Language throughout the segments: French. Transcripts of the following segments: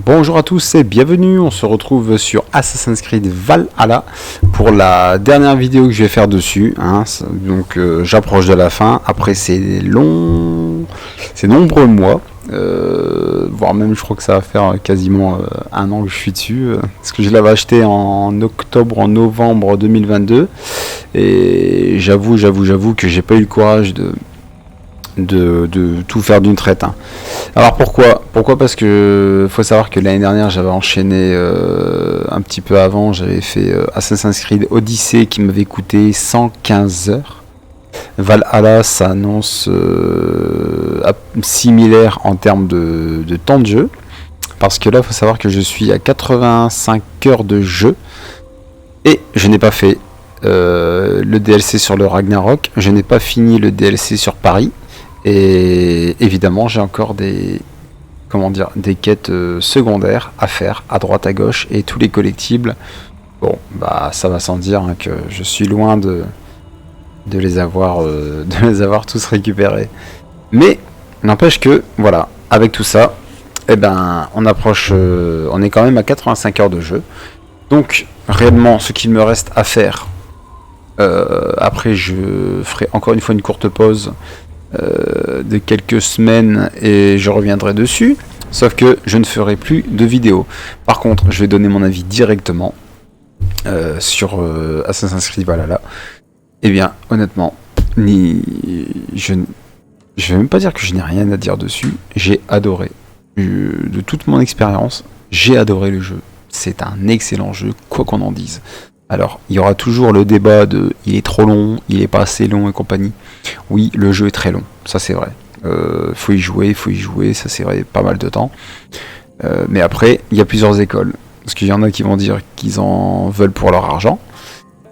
Bonjour à tous et bienvenue, on se retrouve sur Assassin's Creed Valhalla pour la dernière vidéo que je vais faire dessus, hein. Donc j'approche de la fin, après ces nombreux mois, voire même je crois que ça va faire quasiment un an que je suis dessus, parce que je l'avais acheté en octobre, en novembre 2022, et j'avoue que j'ai pas eu le courage de tout faire d'une traite, hein. Alors pourquoi parce que faut savoir que l'année dernière j'avais enchaîné un petit peu avant, j'avais fait Assassin's Creed Odyssey qui m'avait coûté 115 heures. Valhalla ça annonce similaire en termes de temps de jeu, parce que là faut savoir que je suis à 85 heures de jeu et je n'ai pas fait le DLC sur le Ragnarok, je n'ai pas fini le DLC sur Paris. Et évidemment, j'ai encore des quêtes secondaires à faire à droite à gauche et tous les collectibles. Bon, bah ça va sans dire, hein, que je suis loin de les avoir tous récupérés. Mais n'empêche que voilà, avec tout ça, eh ben on approche, on est quand même à 85 heures de jeu. Donc réellement, ce qu'il me reste à faire, après je ferai encore une fois une courte pause de quelques semaines et je reviendrai dessus, sauf que je ne ferai plus de vidéos. Par contre, je vais donner mon avis directement sur Assassin's Creed Valhalla. Et bien, honnêtement, je vais même pas dire que je n'ai rien à dire dessus. J'ai adoré. De toute mon expérience, j'ai adoré le jeu. C'est un excellent jeu, quoi qu'on en dise. Alors, il y aura toujours le débat de il est trop long, il est pas assez long et compagnie. Oui, le jeu est très long, ça c'est vrai. Faut y jouer, ça c'est vrai, pas mal de temps. Mais après, il y a plusieurs écoles. Parce qu'il y en a qui vont dire qu'ils en veulent pour leur argent.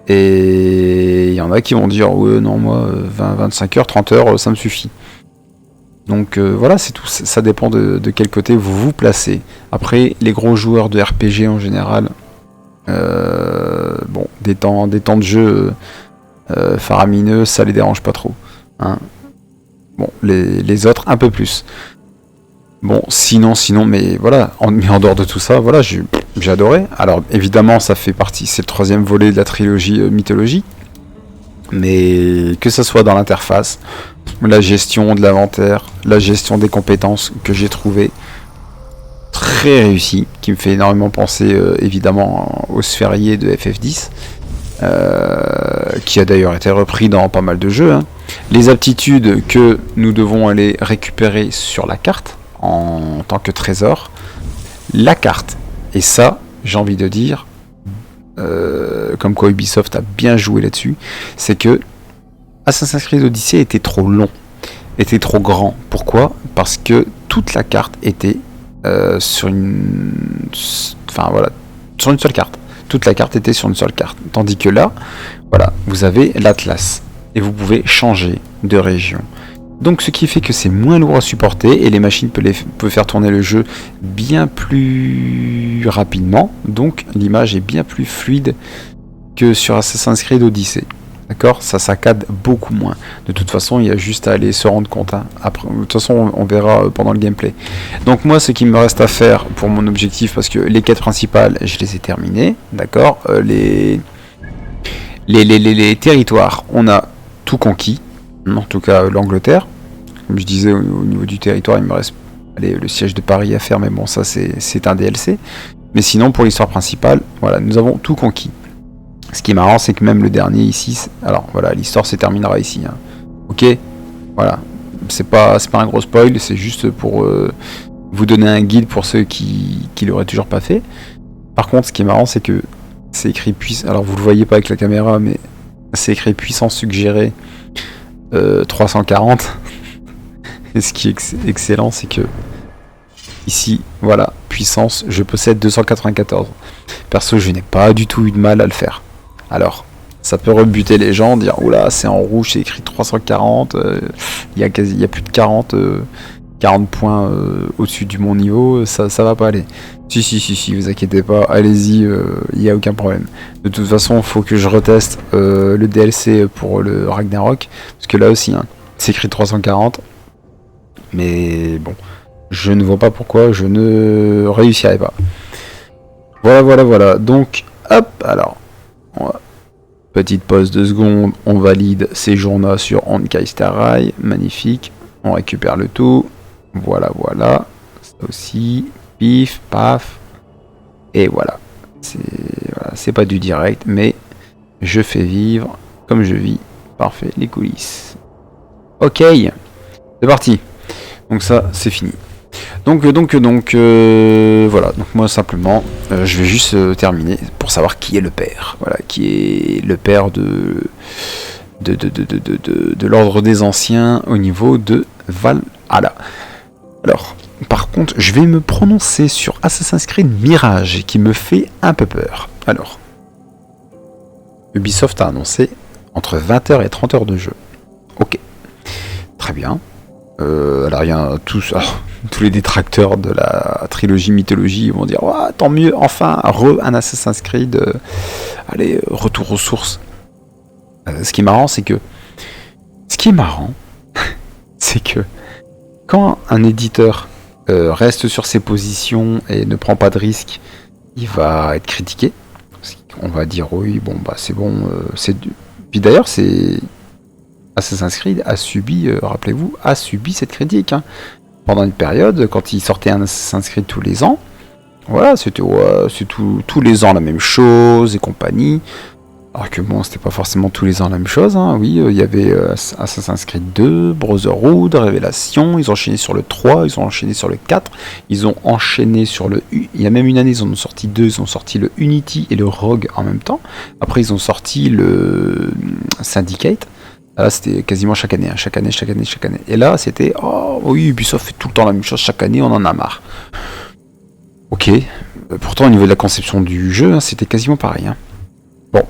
Et il y en a qui vont dire ouais, non, moi, 20, 25 heures, 30 heures, ça me suffit. Donc voilà, c'est tout. Ça dépend de quel côté vous vous placez. Après, les gros joueurs de RPG en général, bon, des temps de jeu faramineux, ça les dérange pas trop, hein. Bon, les autres un peu plus. Bon, sinon, mais voilà, en dehors de tout ça, voilà, j'ai adoré. Alors évidemment, ça fait partie, c'est le troisième volet de la trilogie mythologie, mais que ça soit dans l'interface, la gestion de l'inventaire, la gestion des compétences que j'ai trouvé très réussi, qui me fait énormément penser évidemment au sphérié de FF10, qui a d'ailleurs été repris dans pas mal de jeux, hein. Les aptitudes que nous devons aller récupérer sur la carte en tant que trésor, la carte, et ça j'ai envie de dire, comme quoi Ubisoft a bien joué là-dessus, c'est que Assassin's Creed Odyssey était trop long, était trop grand. Pourquoi ? Parce que toute la carte était sur une seule carte. Toute la carte était sur une seule carte. Tandis que là, voilà, vous avez l'Atlas et vous pouvez changer de région. Donc ce qui fait que c'est moins lourd à supporter et les machines peuvent faire tourner le jeu bien plus rapidement. Donc l'image est bien plus fluide que sur Assassin's Creed Odyssey. D'accord, ça saccade beaucoup moins. De toute façon, il y a juste à aller se rendre compte, hein. Après, de toute façon, on verra pendant le gameplay. Donc moi, ce qui me reste à faire pour mon objectif, parce que les quêtes principales, je les ai terminées, d'accord. Les territoires, on a tout conquis. En tout cas, l'Angleterre. Comme je disais, au niveau du territoire, il me reste le siège de Paris à faire, mais bon, ça c'est un DLC. Mais sinon, pour l'histoire principale, voilà, nous avons tout conquis. Ce qui est marrant, c'est que même le dernier ici, alors voilà, l'histoire se terminera ici, hein. Ok, voilà, c'est pas un gros spoil, c'est juste pour vous donner un guide pour ceux qui l'auraient toujours pas fait. Par contre, ce qui est marrant, c'est que c'est écrit puissance. Alors vous le voyez pas avec la caméra, mais c'est écrit puissance suggérée 340. Et ce qui est excellent, c'est que ici, voilà, puissance, je possède 294. Perso, je n'ai pas du tout eu de mal à le faire. Alors, ça peut rebuter les gens, dire oula, c'est en rouge, c'est écrit 340, il y a plus de 40 points au-dessus du mon niveau, ça va pas aller. Si, vous inquiétez pas, allez-y, il n'y a aucun problème. De toute façon, il faut que je reteste le DLC pour le Ragnarok, parce que là aussi, hein, c'est écrit 340, mais bon, Je ne vois pas pourquoi je ne réussirais pas. Voilà. Donc, hop, alors, petite pause de secondes, on valide ces journaux sur Honkai Star Rail, magnifique, on récupère le tout, voilà, ça aussi, pif, paf, et voilà, c'est pas du direct, mais je fais vivre comme je vis, parfait, les coulisses. Ok, c'est parti, donc ça, c'est fini. Donc voilà, donc moi simplement, je vais juste terminer pour savoir qui est le père. Voilà, qui est le père de l'ordre des anciens au niveau de Valhalla. Alors, par contre, je vais me prononcer sur Assassin's Creed Mirage, qui me fait un peu peur. Alors, Ubisoft a annoncé entre 20h et 30h de jeu. Ok, très bien. Alors il y a tous les détracteurs de la trilogie mythologie vont dire ouais, tant mieux, enfin un Assassin's Creed, allez, retour aux sources. Ce qui est marrant c'est que quand un éditeur reste sur ses positions et ne prend pas de risques, il va être critiqué. On va dire oui, bon bah c'est bon, puis d'ailleurs c'est Assassin's Creed a subi, rappelez-vous, cette critique. Hein. Pendant une période, quand il sortait un Assassin's Creed tous les ans, voilà, c'était tous les ans la même chose et compagnie. Alors que bon, c'était pas forcément tous les ans la même chose. Hein. Oui, il y avait Assassin's Creed 2, Brotherhood, Révélation, ils ont enchaîné sur le 3, ils ont enchaîné sur le 4, ils ont enchaîné sur le... Il y a même une année, ils en ont sorti 2, ils ont sorti le Unity et le Rogue en même temps. Après, ils ont sorti le Syndicate. Là, c'était quasiment chaque année. Et là, c'était oh oui, Ubisoft fait tout le temps la même chose chaque année, on en a marre. Ok. Pourtant, au niveau de la conception du jeu, hein, c'était quasiment pareil. Hein. Bon.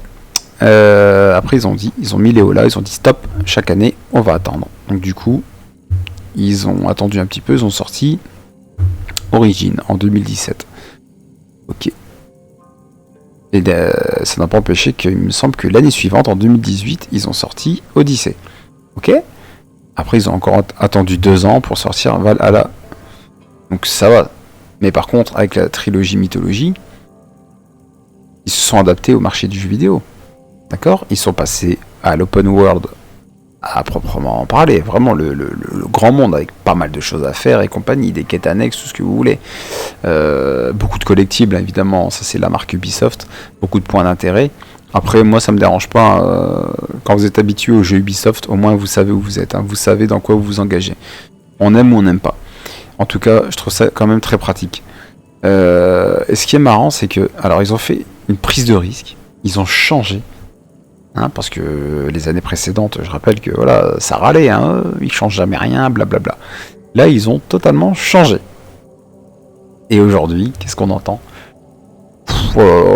Après, ils ont mis Léo là, ils ont dit stop, chaque année, on va attendre. Donc, du coup, ils ont attendu un petit peu, ils ont sorti Origin en 2017. Ok. Et ça n'a pas empêché qu'il me semble que l'année suivante, en 2018, ils ont sorti Odyssey. Ok. Après, ils ont encore attendu 2 ans pour sortir Valhalla. Donc ça va. Mais par contre, avec la trilogie mythologie, ils se sont adaptés au marché du jeu vidéo. D'accord. Ils sont passés à l'open world à proprement parler. Vraiment le grand monde avec pas mal de choses à faire et compagnie, des quêtes annexes, tout ce que vous voulez. Beaucoup de collectibles, évidemment, ça c'est la marque Ubisoft. Beaucoup de points d'intérêt. Après, moi ça me dérange pas. Quand vous êtes habitué au jeu Ubisoft, au moins vous savez où vous êtes. Hein, vous savez dans quoi vous vous engagez. On aime ou on n'aime pas. En tout cas, je trouve ça quand même très pratique. Et ce qui est marrant, c'est que, alors ils ont fait une prise de risque. Ils ont changé. Hein, parce que les années précédentes, je rappelle que voilà, ça râlait, hein, ils changent jamais rien, blablabla. Là, ils ont totalement changé. Et aujourd'hui, qu'est-ce qu'on entend?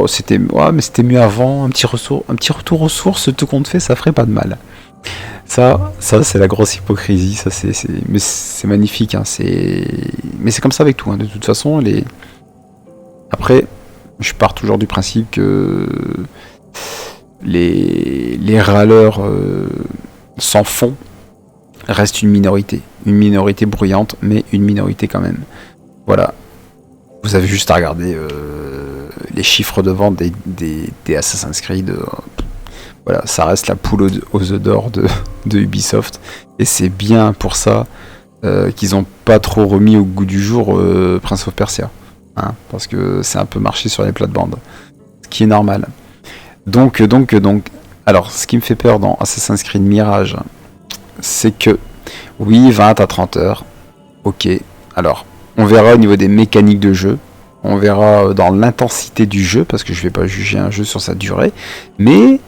C'était mieux avant, un petit retour aux sources, tout compte fait, ça ferait pas de mal. Ça c'est la grosse hypocrisie, mais c'est magnifique, hein, mais c'est comme ça avec tout, hein, de toute façon, après, je pars toujours du principe que les râleurs sans fond restent une minorité bruyante, mais une minorité quand même. Voilà, vous avez juste à regarder les chiffres de vente des Assassin's Creed. Voilà, ça reste la poule aux œufs d'or de Ubisoft, et c'est bien pour ça qu'ils n'ont pas trop remis au goût du jour Prince of Persia, hein, parce que c'est un peu marché sur les plates-bandes, ce qui est normal. Donc, alors, ce qui me fait peur dans Assassin's Creed Mirage, c'est que, oui, 20 à 30 heures, ok, alors, on verra au niveau des mécaniques de jeu, on verra dans l'intensité du jeu, parce que je vais pas juger un jeu sur sa durée, mais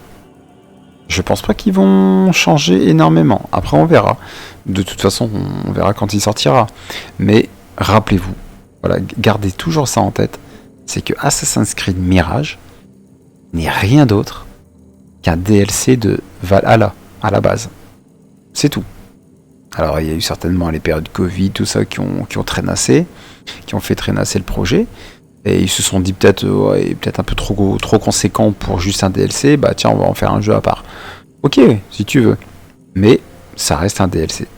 je pense pas qu'ils vont changer énormément. Après, on verra. De toute façon, on verra quand il sortira. Mais rappelez-vous, voilà, gardez toujours ça en tête, c'est que Assassin's Creed Mirage n'est rien d'autre qu'un DLC de Valhalla à la base. C'est tout. Alors il y a eu certainement les périodes Covid, tout ça qui ont traînassé, qui ont fait traînasser le projet. Et ils se sont dit peut-être un peu trop conséquent pour juste un DLC, bah tiens on va en faire un jeu à part. Ok, si tu veux. Mais ça reste un DLC.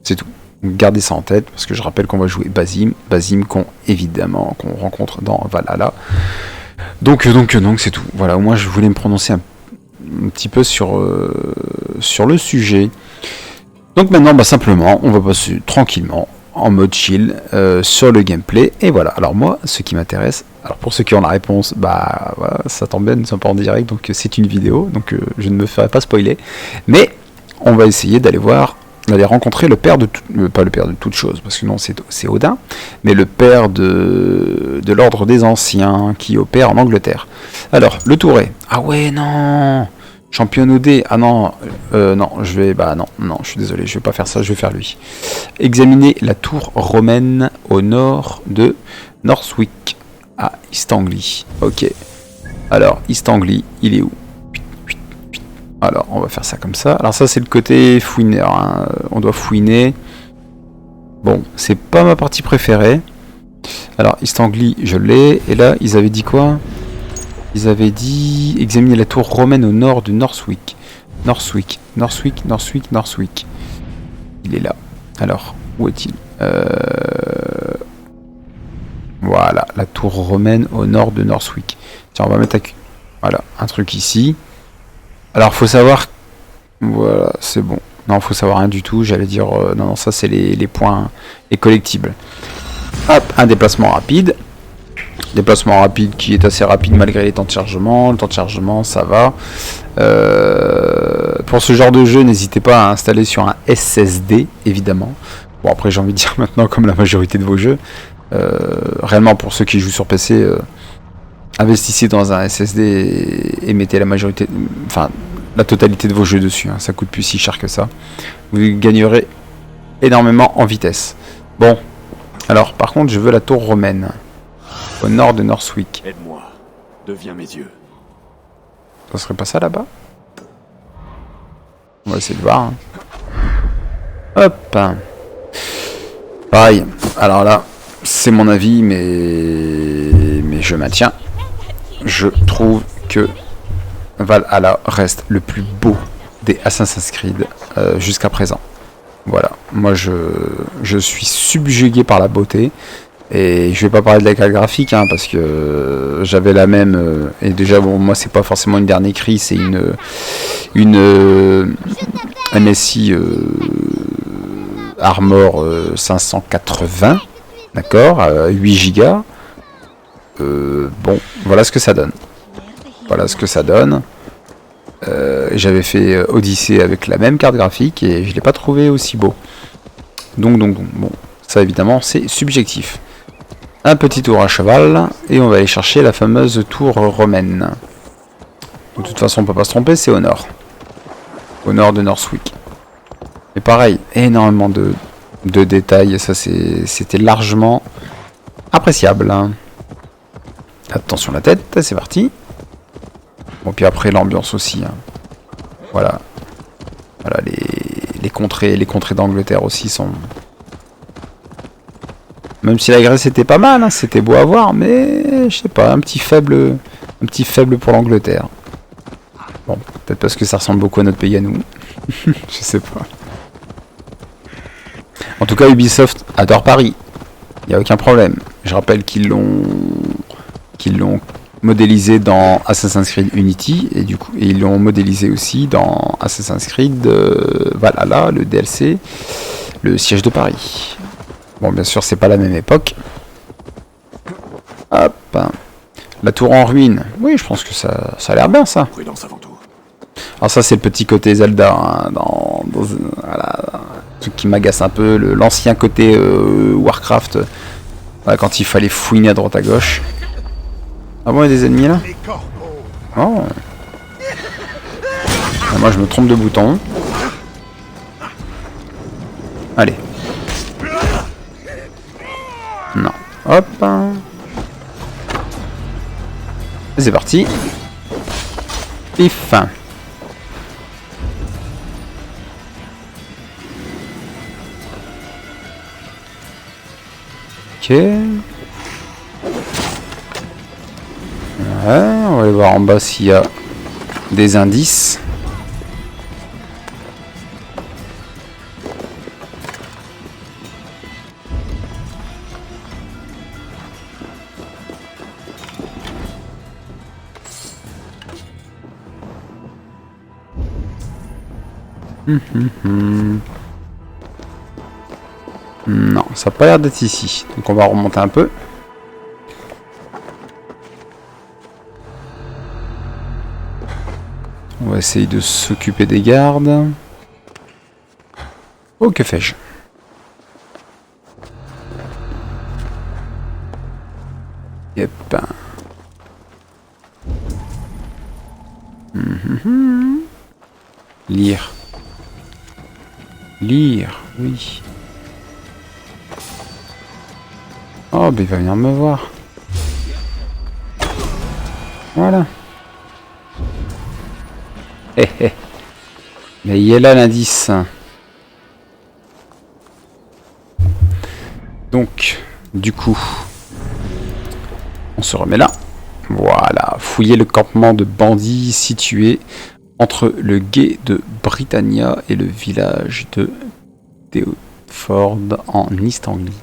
C'est tout. Donc gardez ça en tête, parce que je rappelle qu'on va jouer Basim. Basim qu'on rencontre dans Valhalla. Donc c'est tout. Voilà, au moins je voulais me prononcer un petit peu sur le sujet. Donc maintenant, simplement, on va passer tranquillement en mode chill sur le gameplay. Et voilà. Alors moi, ce qui m'intéresse, alors pour ceux qui ont la réponse, voilà, ça tombe bien, nous ne sommes pas en direct, donc c'est une vidéo, donc je ne me ferai pas spoiler. Mais on va essayer d'aller rencontrer le père de pas le père de toute chose, parce que non, c'est Odin, mais le père de l'ordre des anciens qui opère en Angleterre. Alors, le Touret. Ah ouais, non. Champion OD. Ah non, non, non, je suis désolé, je vais pas faire ça, je vais faire lui. Examiner la tour romaine au nord de Northwick, à East Anglia. Ok. Alors, East Anglia, il est où? Alors, on va faire ça comme ça. Alors ça, c'est le côté fouineur, hein. On doit fouiner. Bon, c'est pas ma partie préférée. Alors, East Anglia, je l'ai. Et là, ils avaient dit quoi? Ils avaient dit examiner la tour romaine au nord de Northwick. Northwick. Il est là. Alors, où est-il? Voilà, la tour romaine au nord de Northwick. Tiens, on va mettre voilà, un truc ici. Alors, faut savoir... Voilà, c'est bon. Non, faut savoir rien du tout. J'allais dire... non, ça, c'est les points... les collectibles. Hop, un déplacement rapide. Déplacement rapide qui est assez rapide malgré les temps de chargement. Le temps de chargement, ça va. Pour ce genre de jeu, n'hésitez pas à installer sur un SSD, évidemment. Bon, après, j'ai envie de dire maintenant, comme la majorité de vos jeux, réellement, pour ceux qui jouent sur PC, investissez dans un SSD et mettez la majorité... Enfin, la totalité de vos jeux dessus. Hein. Ça coûte plus si cher que ça. Vous gagnerez énormément en vitesse. Bon. Alors, par contre, je veux la tour romaine. Au nord de Northwick. Aide-moi, deviens mes yeux. Ça serait pas ça là-bas? On va essayer de voir. Hein. Hop. Pareil. Alors là, c'est mon avis, mais je maintiens. Je trouve que Valhalla reste le plus beau des Assassin's Creed jusqu'à présent. Voilà. Moi, je suis subjugué par la beauté. Et je vais pas parler de la carte graphique, hein, parce que j'avais la même. Et déjà, bon, moi, c'est pas forcément une dernière cri, c'est une MSI Armor 580, d'accord, 8 Go. Bon, voilà ce que ça donne. Voilà ce que ça donne. J'avais fait Odyssey avec la même carte graphique et je l'ai pas trouvé aussi beau. Donc, bon, ça évidemment, c'est subjectif. Un petit tour à cheval, et on va aller chercher la fameuse tour romaine. De toute façon, on peut pas se tromper, c'est au nord. Au nord de Northwick. Et pareil, énormément de détails, et ça c'était largement appréciable. Attention la tête, c'est parti. Bon, puis après l'ambiance aussi. Hein. Voilà. Voilà, les contrées d'Angleterre aussi sont... Même si la Grèce était pas mal, hein, c'était beau à voir, mais je sais pas, un petit faible pour l'Angleterre. Bon, peut-être parce que ça ressemble beaucoup à notre pays à nous. Je sais pas. En tout cas, Ubisoft adore Paris. Il n'y a aucun problème. Je rappelle qu'ils l'ont modélisé dans Assassin's Creed Unity et du coup ils l'ont modélisé aussi dans Assassin's Creed Valhalla, le DLC, le siège de Paris. Bon, bien sûr, c'est pas la même époque. Hop. La tour en ruine. Oui, je pense que ça a l'air bien, ça. Prudence avant tout. Alors ça, c'est le petit côté Zelda, hein, voilà, un truc qui m'agace un peu. L'ancien côté Warcraft, voilà, quand il fallait fouiner à droite à gauche. Ah bon, il y a des ennemis, là? Oh. Ah, moi, je me trompe de bouton. Allez. Non. Hop. C'est parti. Pif. Ok. Ouais, on va aller voir en bas s'il y a des indices. Non, ça n'a pas l'air d'être ici. Donc on va remonter un peu. On va essayer de s'occuper des gardes. Oh, que fais-je? Yep. Lire. Lire, oui. Oh, ben il va venir me voir. Voilà. Hé hé. Mais il est là l'indice. Donc, du coup, on se remet là. Voilà. Fouiller le campement de bandits situé entre le gué de Britannia et le village de Theodford en East Anglie.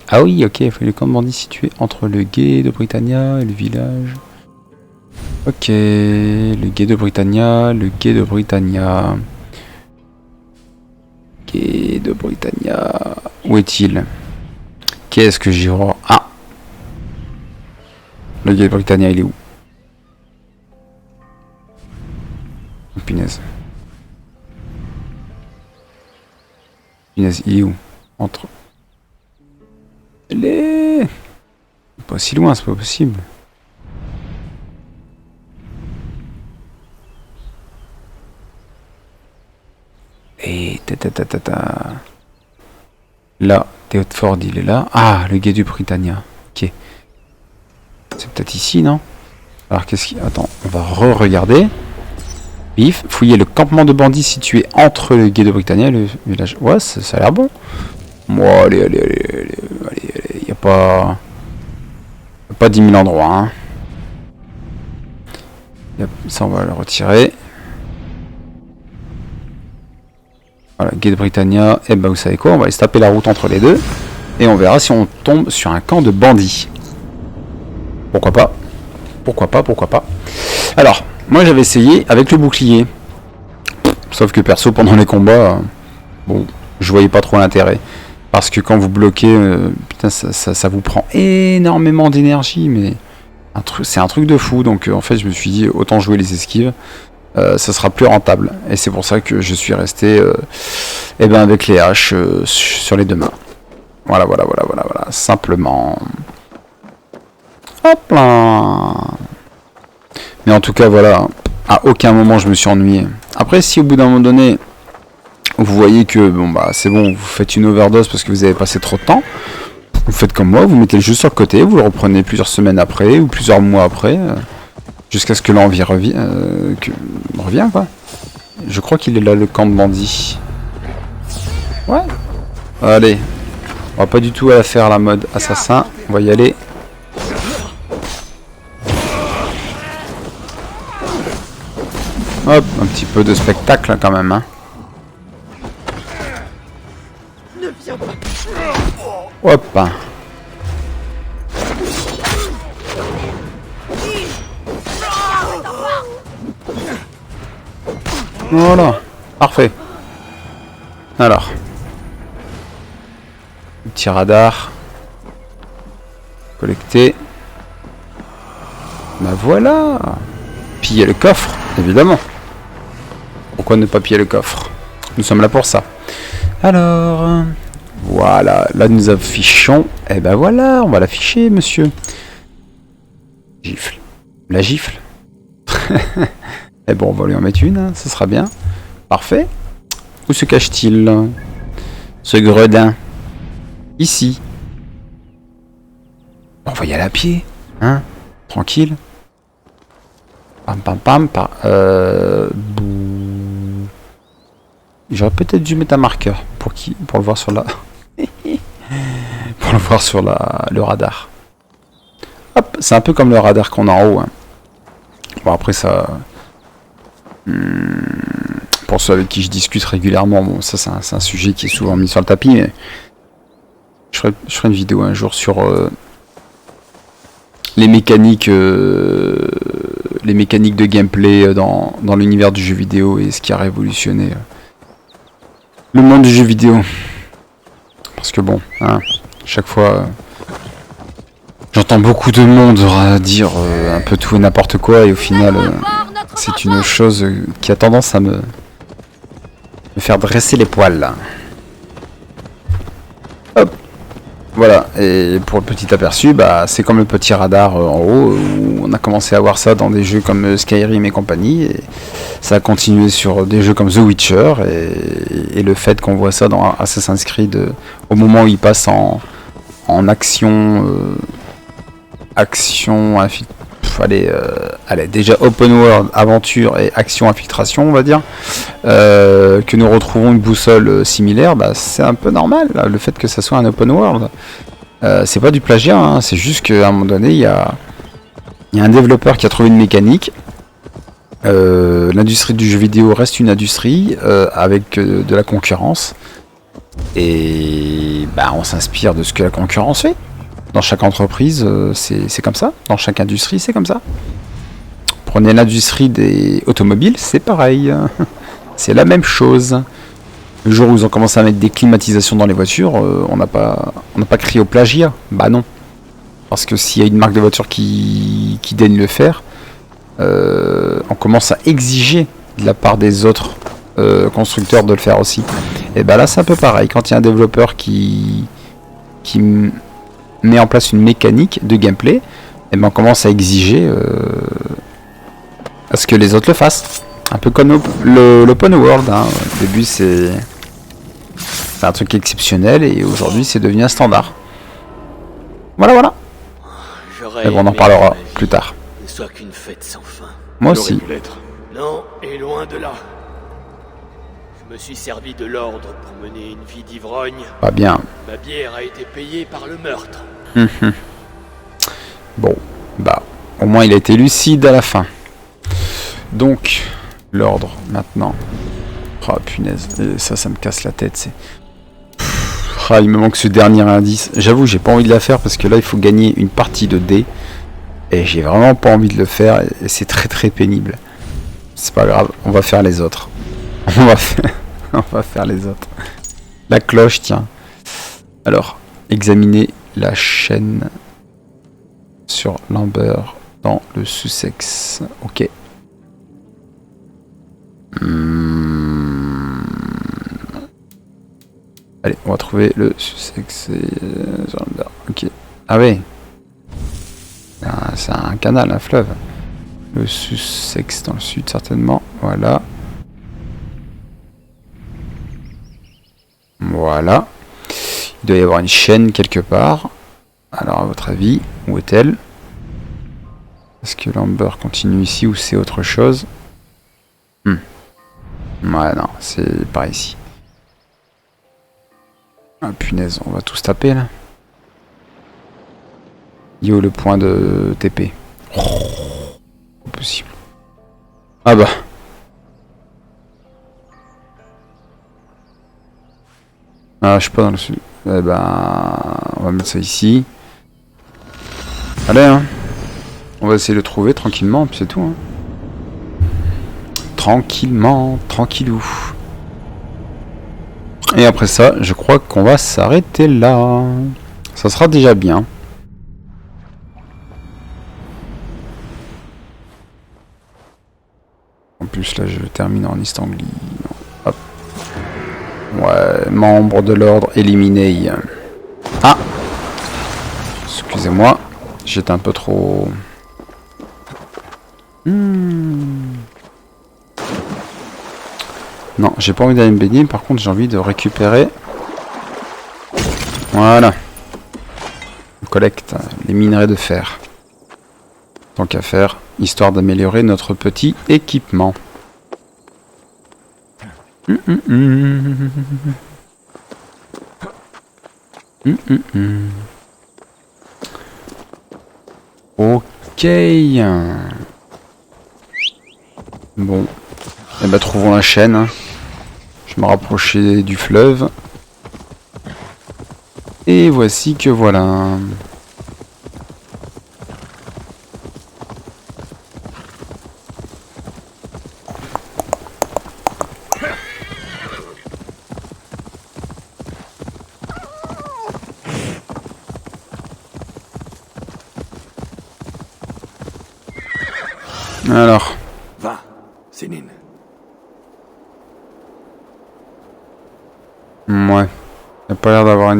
Ah oui, ok, fouiller le camp de bandits situé entre le gué de Britannia et le village. Ok, le gué de Britannia, le gué de Britannia. Gué de Britannia. Où est-il? Qu'est-ce que j'y vois? Ah! Le gué de Britannia, il est où? Oh, punaise. Punaise, il est où? Entre. Il est. Pas si loin, c'est pas possible. Et là, Theodford, il est là. Ah, le gué du Britannia. Ok. C'est peut-être ici, non? Alors, qu'est-ce qu'il... Attends, on va re-regarder. Bif, fouiller le campement de bandits situé entre le gué de Britannia et le village. Ouais, ça a l'air bon. Bon, allez, y a pas... Pas 10 000 endroits, hein. Ça, on va le retirer. Voilà, gué de Britannia. Et ben, vous savez quoi? On va aller se taper la route entre les deux. Et on verra si on tombe sur un camp de bandits. Pourquoi pas? Pourquoi pas? Pourquoi pas? Alors, moi j'avais essayé avec le bouclier. Sauf que perso, pendant les combats, bon, je voyais pas trop l'intérêt. Parce que quand vous bloquez, putain, ça vous prend énormément d'énergie, mais c'est un truc de fou. Donc en fait, je me suis dit, autant jouer les esquives, ça sera plus rentable. Et c'est pour ça que je suis resté eh ben, avec les haches sur les deux mains. Voilà, simplement. Hop là. Mais en tout cas, voilà, à aucun moment je me suis ennuyé. Après, si au bout d'un moment donné, vous voyez que bon bah c'est bon, vous faites une overdose parce que vous avez passé trop de temps, vous faites comme moi, vous mettez le jeu sur le côté, vous le reprenez plusieurs semaines après ou plusieurs mois après, jusqu'à ce que l'envie revienne quoi. Je crois qu'il est là le camp de bandits. Ouais. Allez, on va pas du tout la faire la mode assassin, on va y aller. Hop, un petit peu de spectacle hein, quand même hein. Hop. Voilà, parfait. Alors, petit radar. Collecté. Bah voilà. Piller le coffre, évidemment. Pourquoi ne pas piller le coffre? Nous sommes là pour ça. Alors, voilà, là nous affichons. Et ben voilà, on va l'afficher, monsieur. Gifle. La gifle. Et bon, on va lui en mettre une, hein, ça sera bien. Parfait. Où se cache-t-il? Ce gredin. Ici. On va y aller à pied, hein. Tranquille. Pam pam pam. J'aurais peut-être dû mettre un marqueur pour le voir sur la pour le voir sur le radar. Hop, c'est un peu comme le radar qu'on a en haut. Hein. Bon après ça, pour ceux avec qui je discute régulièrement, bon ça c'est un sujet qui est souvent mis sur le tapis. Mais je ferai une vidéo un jour sur les mécaniques de gameplay dans l'univers du jeu vidéo et ce qui a révolutionné Le monde du jeu vidéo. Parce que bon, hein, chaque fois, j'entends beaucoup de monde dire un peu tout et n'importe quoi, et au final, c'est une chose qui a tendance à me faire dresser les poils. Là. Hop. Voilà, et pour le petit aperçu, bah, c'est comme le petit radar en haut, où on a commencé à voir ça dans des jeux comme Skyrim et compagnie, et ça a continué sur des jeux comme The Witcher, et le fait qu'on voit ça dans Assassin's Creed au moment où il passe en action, allez, déjà open world, aventure et action infiltration, on va dire, que nous retrouvons une boussole similaire, bah, c'est un peu normal, là, le fait que ça soit un open world. C'est pas du plagiat, hein, c'est juste qu'à un moment donné, il y a un développeur qui a trouvé une mécanique. L'industrie du jeu vidéo reste une industrie avec de la concurrence. Et bah, on s'inspire de ce que la concurrence fait. Dans chaque entreprise, c'est comme ça. Dans chaque industrie, c'est comme ça. Prenez l'industrie des automobiles, c'est pareil. C'est la même chose. Le jour où ils ont commencé à mettre des climatisations dans les voitures, on n'a pas crié au plagiat. Bah non. Parce que s'il y a une marque de voiture qui daigne le faire, on commence à exiger de la part des autres constructeurs de le faire aussi. Et bah là, c'est un peu pareil. Quand il y a un développeur qui met en place une mécanique de gameplay, et ben on commence à exiger à ce que les autres le fassent. Un peu comme l'open world. Hein. Au début, c'est un truc exceptionnel et aujourd'hui, c'est devenu un standard. Voilà. Et bon, on en parlera plus tard. Ne soit qu'une fête sans fin. Moi aussi. Non, et loin de là. Je me suis servi de l'ordre pour mener une vie d'ivrogne. Pas bien. Ma bière a été payée par le meurtre. Bon, bah, au moins il a été lucide à la fin. Donc, l'ordre maintenant. Oh punaise, et ça me casse la tête. C'est. Ah, il me manque ce dernier indice. J'avoue, j'ai pas envie de la faire parce que là, il faut gagner une partie de dés. Et j'ai vraiment pas envie de le faire. Et c'est très très pénible. C'est pas grave, on va faire les autres. On va faire les autres. La cloche, tiens. Alors, examiner la chaîne sur l'Amber dans le Sussex. Ok. Allez, on va trouver le Sussex et l'Amber. Ok. Ah ouais. C'est un canal, un fleuve. Le Sussex dans le sud, certainement. Voilà. Voilà. Il doit y avoir une chaîne quelque part. Alors, à votre avis, où est-elle? Est-ce que l'Amber continue ici ou c'est autre chose? Ouais, non, c'est par ici. Ah, punaise, on va tous taper, là. Yo, le point de TP. Oh, pas possible. Ah bah. Ah, je suis pas dans le sud. Eh ben, on va mettre ça ici. Allez, hein. On va essayer de le trouver tranquillement, puis c'est tout. Hein. Tranquillement, tranquillou. Et après ça, je crois qu'on va s'arrêter là. Ça sera déjà bien. En plus, là, je termine en East Anglia. Hop. Ouais, membre de l'ordre éliminé. Ah! Excusez-moi, j'étais un peu trop... Non, j'ai pas envie d'aller me baigner, par contre j'ai envie de récupérer. Voilà. On collecte les minerais de fer. Tant qu'à faire, histoire d'améliorer notre petit équipement. Ok. Bon. Eh ben, trouvons la chaîne. Je me rapprochais du fleuve. Et voici que voilà. Alors. Va, Sénine. Ouais. Il a pas l'air d'avoir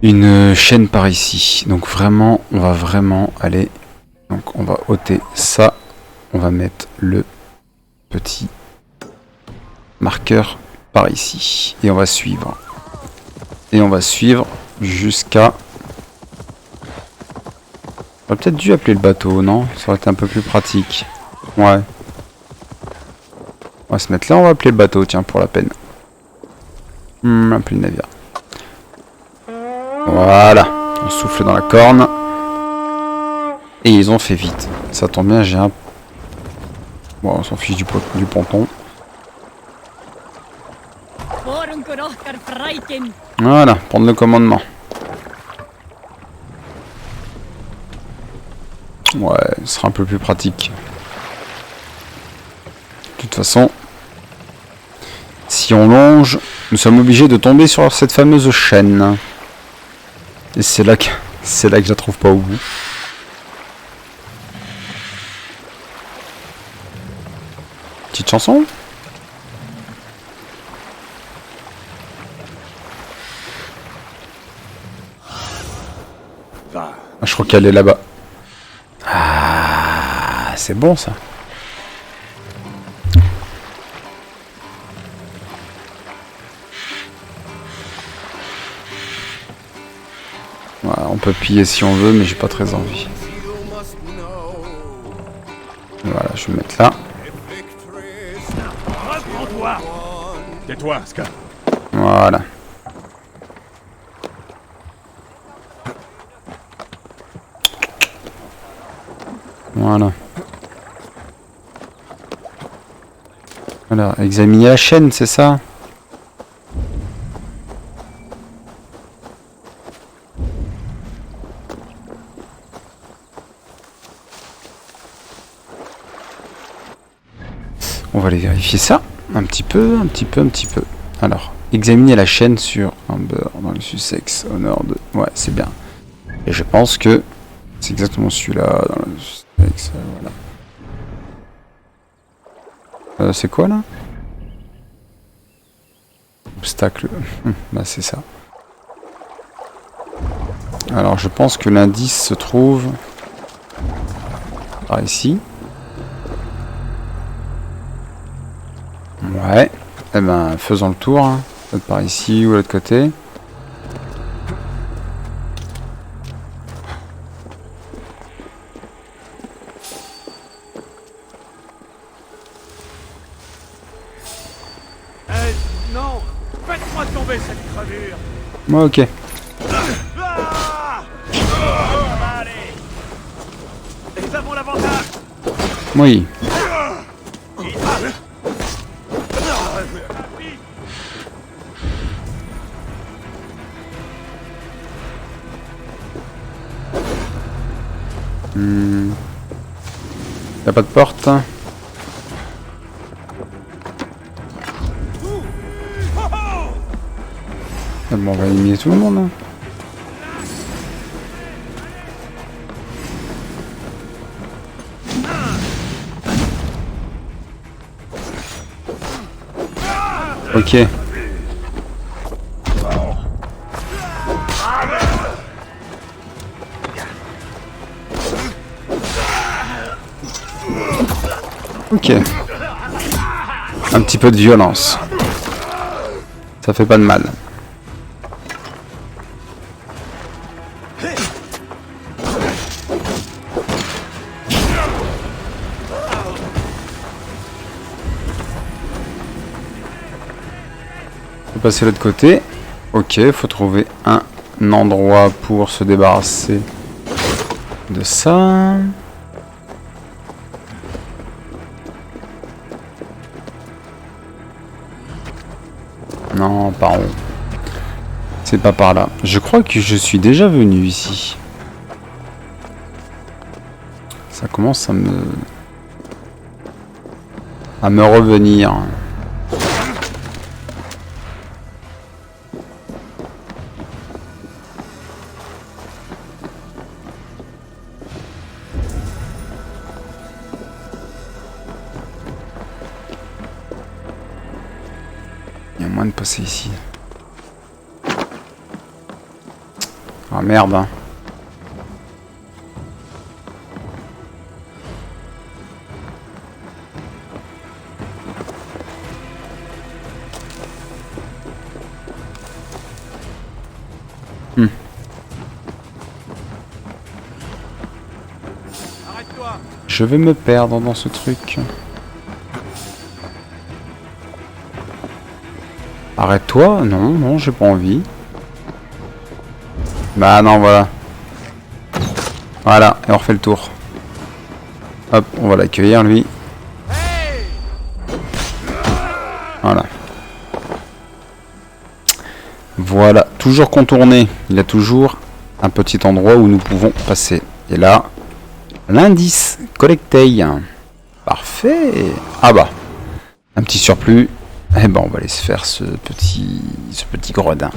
une chaîne par ici. Donc vraiment, on va vraiment aller. Donc on va ôter ça. On va mettre le petit marqueur par ici. Et on va suivre. Et on va suivre jusqu'à... On aurait peut-être dû appeler le bateau, non? Ça aurait été un peu plus pratique. Ouais. On va se mettre là, on va appeler le bateau, tiens, pour la peine. Appeler le navire. Voilà. On souffle dans la corne. Et ils ont fait vite. Ça tombe bien, j'ai un... Bon, on s'en fiche du ponton. Voilà, prendre le commandement. Ouais, ce sera un peu plus pratique. De toute façon, si on longe, nous sommes obligés de tomber sur cette fameuse chaîne. Et c'est là que je la trouve pas au bout. Petite chanson. Va. Ah, je crois qu'elle est là-bas. Ah, c'est bon ça. Voilà, on peut piller si on veut, mais j'ai pas très envie. Voilà, je vais me mettre là. Reprends-toi. Tais-toi, Ska. Voilà. Voilà. Alors, examiner la chaîne, c'est ça? On va aller vérifier ça. Un petit peu. Alors, examiner la chaîne sur Amber dans le Sussex au nord de... Ouais, c'est bien. Et je pense que c'est exactement celui-là dans le Sussex. Voilà. C'est quoi là? Obstacle. Bah c'est ça. Alors je pense que l'indice se trouve par ici. Ouais. Eh ben faisons le tour. Hein. Peut-être par ici ou de l'autre côté. Non, faites-moi tomber cette crevure. Ouais, ok. Allez. Nous avons l'avantage. Oui. Y'a pas de porte. Ah bon, on va éliminer tout le monde. Hein. Ok. Ok. Un petit peu de violence. Ça fait pas de mal. On va passer de l'autre côté. Ok, faut trouver un endroit pour se débarrasser de ça. Non, par où? C'est pas par là. Je crois que je suis déjà venu ici. Ça commence à me revenir. moyen de passer ici. Ah merde hein. Je vais me perdre dans ce truc. Arrête-toi? Non, non, j'ai pas envie. Bah non, voilà. Voilà, et on refait le tour. Hop, on va l'accueillir lui. Voilà. Voilà, toujours contourné. Il y a toujours un petit endroit où nous pouvons passer. Et là, l'indice collecté. Parfait. Ah bah, un petit surplus. Eh ben, on va aller se faire ce petit gredin.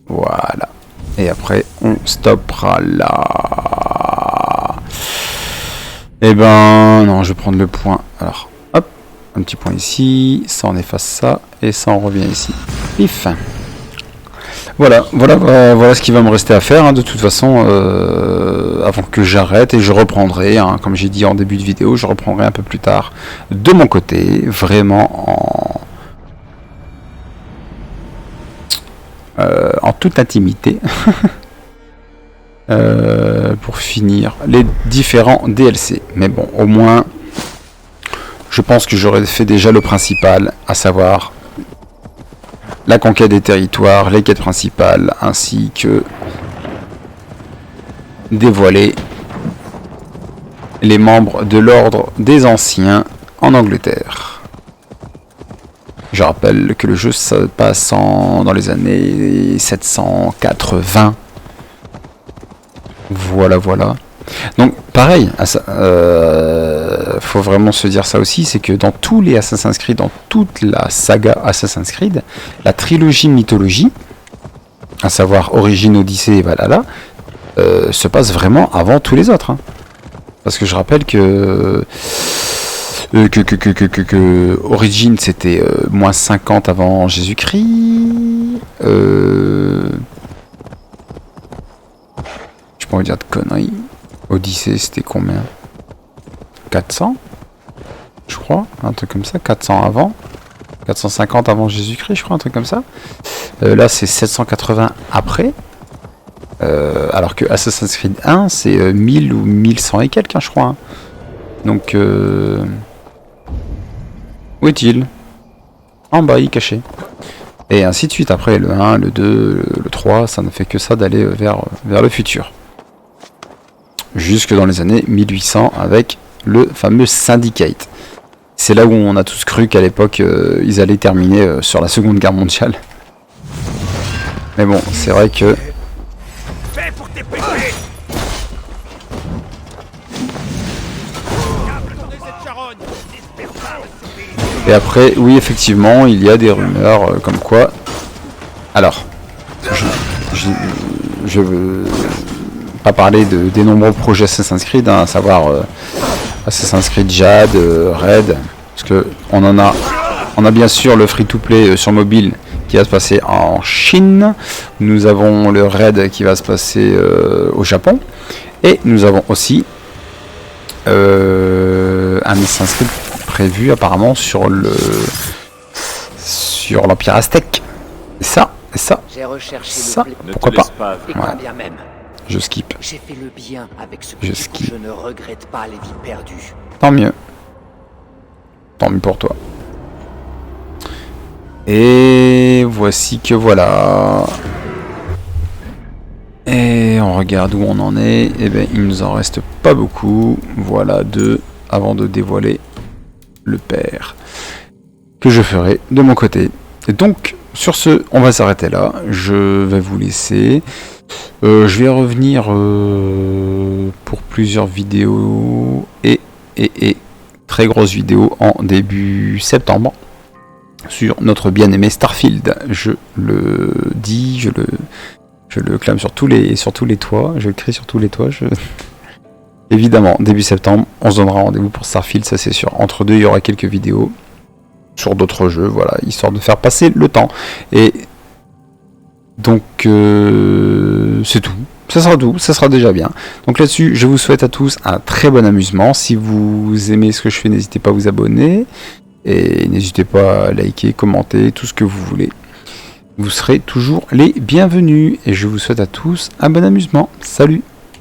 Voilà. Et après, on stoppera là. Eh ben, non, je vais prendre le point. Alors, hop, un petit point ici. Ça, on efface ça. Et ça, on revient ici. Pif. Voilà ce qui va me rester à faire. Hein, de toute façon, avant que j'arrête. Et je reprendrai, hein, comme j'ai dit en début de vidéo, je reprendrai un peu plus tard de mon côté. Vraiment en toute intimité. Pour finir les différents DLC. Mais bon, au moins, je pense que j'aurais fait déjà le principal, à savoir la conquête des territoires, les quêtes principales, ainsi que dévoiler les membres de l'ordre des anciens en Angleterre. Je rappelle que le jeu se passe dans les années 780. Voilà. Donc pareil, faut vraiment se dire ça aussi, c'est que dans tous les Assassin's Creed, dans toute la saga Assassin's Creed, la trilogie mythologie, à savoir Origine, Odyssée et Valhalla, se passe vraiment avant tous les autres. Hein. Parce que je rappelle que Origine c'était moins 50 avant Jésus-Christ. Je peux pas vous dire de conneries. Odyssée c'était combien? 400 je crois, un truc comme ça, 400 avant, 450 avant Jésus-Christ, je crois, un truc comme ça. Là c'est 780 après. Alors que Assassin's Creed 1 c'est 1000 ou 1100 et quelques, hein, je crois. Hein. Donc où est-il? En bas, il est caché. Et ainsi de suite, après le 1, le 2, le 3, ça ne fait que ça d'aller vers le futur. Jusque dans les années 1800 avec le fameux Syndicate. C'est là où on a tous cru qu'à l'époque ils allaient terminer sur la Seconde Guerre mondiale. Mais bon, c'est vrai que... Et après, oui, effectivement, il y a des rumeurs comme quoi... Alors, je veux pas parler des nombreux projets Assassin's Creed, hein, à savoir Assassin's Creed Jade, Red, parce que on a bien sûr le free-to-play sur mobile qui va se passer en Chine, nous avons le Red qui va se passer au Japon, et nous avons aussi un Assassin's Creed prévu apparemment sur l'Empire Aztèque. Et ça, pourquoi pas. Ouais. Je skip. J'ai fait le bien avec ce que je ne regrette pas les vies perdues. Tant mieux. Tant mieux pour toi. Et voici que voilà. Et on regarde où on en est. Et bien il nous en reste pas beaucoup. Voilà 2 avant de dévoiler le père que je ferai de mon côté. Et donc sur ce, on va s'arrêter là. Je vais vous laisser. Je vais revenir pour plusieurs vidéos et très grosses vidéos en début septembre sur notre bien-aimé Starfield. Je le dis, je le clame sur tous les toits, je le crie sur tous les toits. Évidemment, début septembre, on se donnera rendez-vous pour Starfield, ça c'est sûr. Entre deux, il y aura quelques vidéos sur d'autres jeux, voilà, histoire de faire passer le temps. Et donc c'est tout. Ça sera tout, ça sera déjà bien. Donc là-dessus, je vous souhaite à tous un très bon amusement. Si vous aimez ce que je fais, n'hésitez pas à vous abonner. Et n'hésitez pas à liker, commenter, tout ce que vous voulez. Vous serez toujours les bienvenus. Et je vous souhaite à tous un bon amusement. Salut!